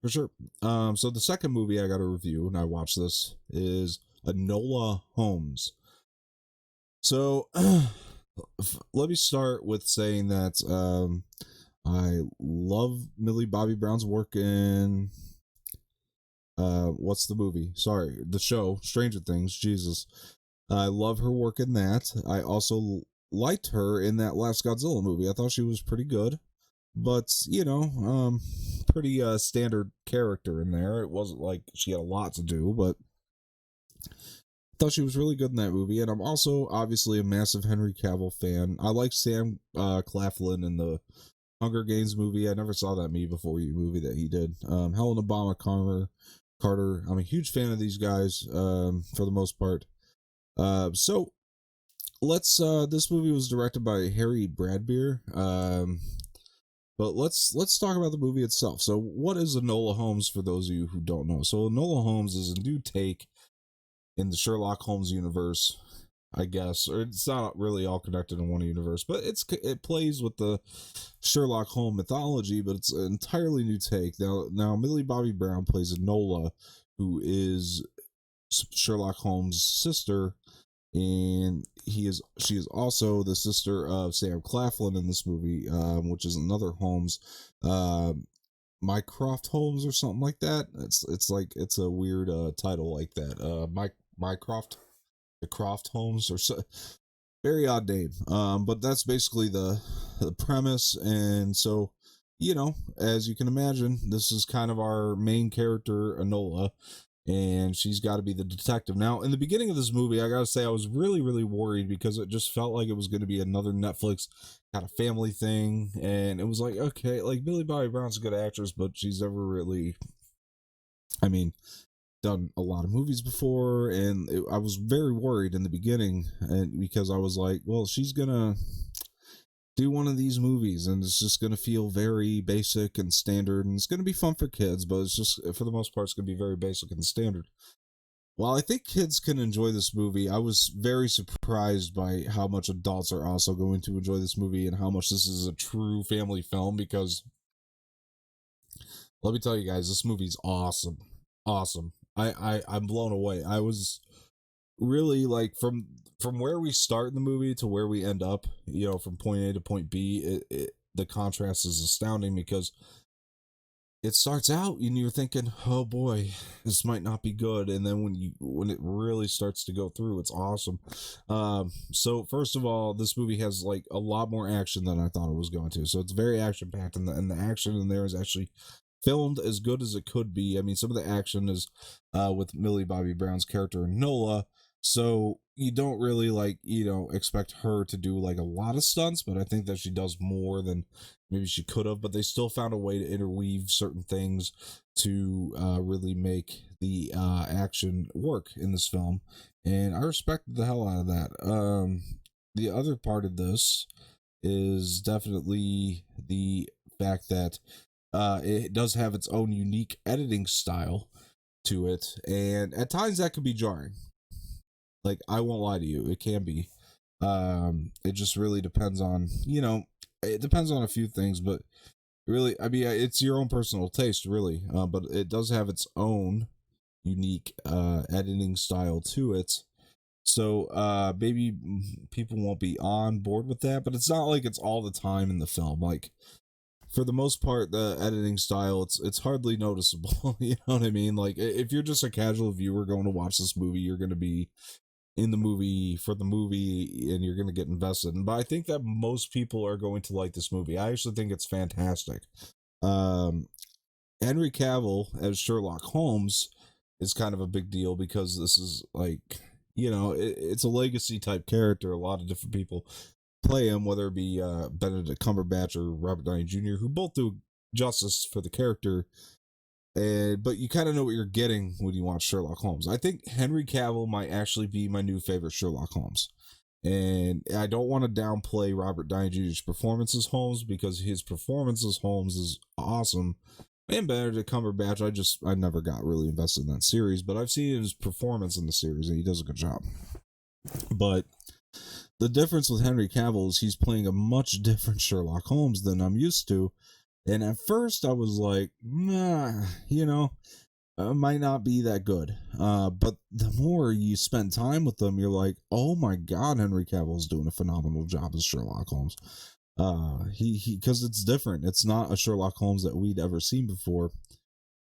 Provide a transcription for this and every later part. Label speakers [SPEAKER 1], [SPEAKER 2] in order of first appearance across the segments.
[SPEAKER 1] For sure. So the second movie I got to review, and I watched this, is Enola Holmes. So let me start with saying that I love Millie Bobby Brown's work in what's the movie? Sorry, the show Stranger Things. Jesus, I love her work in that. I also liked her in that last Godzilla movie. I thought she was pretty good, but pretty standard character in there. It wasn't like she had a lot to do, but I thought she was really good in that movie. And I'm also obviously a massive Henry Cavill fan. I like Sam Claflin in the Hunger Games movie. I never saw that Me Before You movie that he did. Helena Bonham Carter. I'm a huge fan of these guys for the most part. So let's. This movie was directed by Harry Bradbeer. But let's talk about the movie itself. So, what is Enola Holmes for those of you who don't know? So, Enola Holmes is a new take in the Sherlock Holmes universe, I guess, or it's not really all connected in one universe, but it plays with the Sherlock Holmes mythology, but it's an entirely new take. Now Millie Bobby Brown plays Enola, who is Sherlock Holmes' sister, and she is also the sister of Sam Claflin in this movie, which is another Holmes, Mycroft Holmes or something like that. It's like it's a weird title like that. Mycroft, the Croft Holmes or so. Very odd name. But that's basically the premise, and so as you can imagine, this is kind of our main character, Enola, and she's got to be the detective. Now, in the beginning of this movie, I gotta say I was really, really worried because it just felt like it was going to be another Netflix kind of family thing, and it was like, okay, like Millie Bobby Brown's a good actress, but she's never really, I mean, done a lot of movies before, and I was very worried in the beginning, and because I was like, well, she's gonna do one of these movies and it's just going to feel very basic and standard, and it's going to be fun for kids, but it's just for the most part it's going to be very basic and standard. While I think kids can enjoy this movie, I was very surprised by how much adults are also going to enjoy this movie and how much this is a true family film, because let me tell you guys, this movie's awesome. I'm blown away. I was really like from where we start in the movie to where we end up, from point A to point B, the contrast is astounding, because it starts out and you're thinking, oh boy, this might not be good, and then when it really starts to go through, it's awesome. So first of all, this movie has like a lot more action than I thought it was going to, so it's very action packed, and the action in there is actually filmed as good as it could be. I mean, some of the action is with Millie Bobby Brown's character Nola, so you don't really expect her to do like a lot of stunts, but I think that she does more than maybe she could have. But they still found a way to interweave certain things to really make the action work in this film, and I respect the hell out of that. The other part of this is definitely the fact that it does have its own unique editing style to it, and at times that can be jarring. Like, I won't lie to you, it can be. It just really depends on, it depends on a few things, but really, I mean, it's your own personal taste, really. But it does have its own unique editing style to it. So maybe people won't be on board with that, but it's not like it's all the time in the film. Like, for the most part, the editing style, it's hardly noticeable. You know what I mean? Like, if you're just a casual viewer going to watch this movie, you're going to be in the movie for the movie, and you're going to get invested. But I think that most people are going to like this movie. I actually think it's fantastic. Henry Cavill as Sherlock Holmes is kind of a big deal, because this is like, it's a legacy type character. A lot of different people play him, whether it be Benedict Cumberbatch or Robert Downey Jr., who both do justice for the character. But you kind of know what you're getting when you watch Sherlock Holmes. I think Henry Cavill might actually be my new favorite Sherlock Holmes. And I don't want to downplay Robert Downey Jr.'s performance as Holmes, because his performance as Holmes is awesome. And Benedict Cumberbatch, I never got really invested in that series, but I've seen his performance in the series, and he does a good job. But the difference with Henry Cavill is he's playing a much different Sherlock Holmes than I'm used to. And at first I was like, nah, might not be that good. But the more you spend time with them, you're like, oh my god, Henry Cavill's doing a phenomenal job as Sherlock Holmes. He because it's different. It's not a Sherlock Holmes that we'd ever seen before.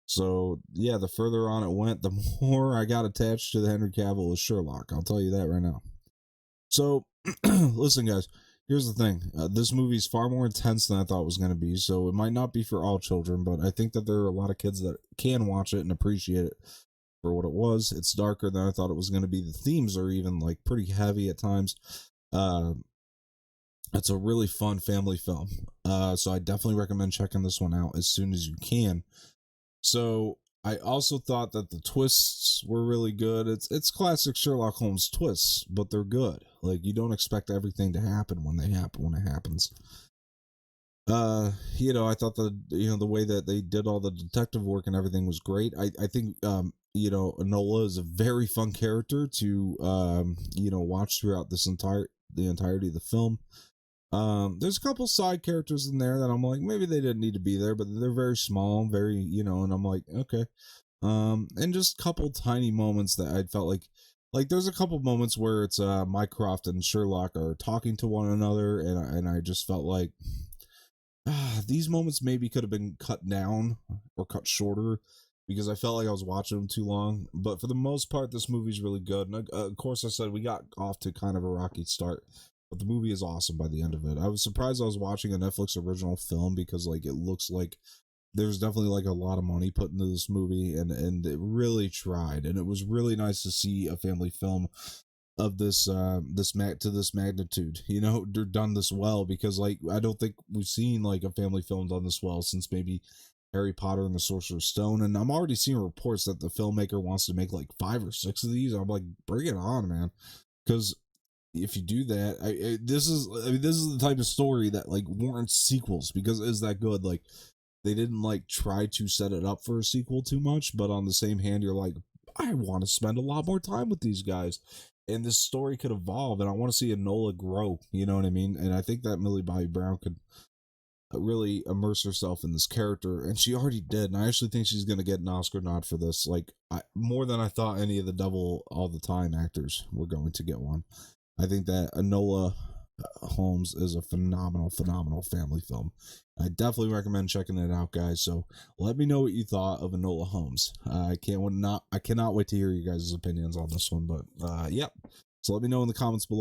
[SPEAKER 1] So yeah, the further on it went, the more I got attached to the Henry Cavill as Sherlock. I'll tell you that right now. So listen, guys. Here's the thing. This movie is far more intense than I thought it was going to be. So it might not be for all children, but I think that there are a lot of kids that can watch it and appreciate it for what it was. It's darker than I thought it was going to be. The themes are even like pretty heavy at times. Uh, it's a really fun family film. So I definitely recommend checking this one out as soon as you can. So I also thought that the twists were really good. It's classic Sherlock Holmes twists, but they're good. Like you don't expect everything to happen when it happens. I thought the way that they did all the detective work and everything was great. I think Enola is a very fun character to watch throughout the entirety of the film. There's a couple side characters in there that I'm like, maybe they didn't need to be there, but they're very small, very, and I'm like, okay. And just a couple tiny moments that I felt like there's a couple moments where it's Mycroft and Sherlock are talking to one another, and I just felt like these moments maybe could have been cut down or cut shorter because I felt like I was watching them too long. But for the most part, this movie's really good. And of course, I said we got off to kind of a rocky start, but the movie is awesome by the end of it. I was surprised I was watching a Netflix original film because like it looks like there's definitely like a lot of money put into this movie, and it really tried, and it was really nice to see a family film of this magnitude, they're done this well, because like I don't think we've seen like a family film done this well since maybe Harry Potter and the Sorcerer's Stone. And I'm already seeing reports that the filmmaker wants to make like 5 or 6 of these. I'm like, bring it on, man, because if you do that, this is the type of story that like warrants sequels because it's that good. Like they didn't like try to set it up for a sequel too much, but on the same hand, you're like, I want to spend a lot more time with these guys, and this story could evolve, and I want to see Enola grow. You know what I mean? And I think that Millie Bobby Brown could really immerse herself in this character, and she already did. And I actually think she's gonna get an Oscar nod for this, like more than I thought any of the Devil All the Time actors were going to get one. I think that Enola Holmes is a phenomenal family film. I definitely recommend checking it out, guys. So let me know what you thought of Enola Holmes. I cannot wait to hear you guys' opinions on this one. But yep. So let me know in the comments below.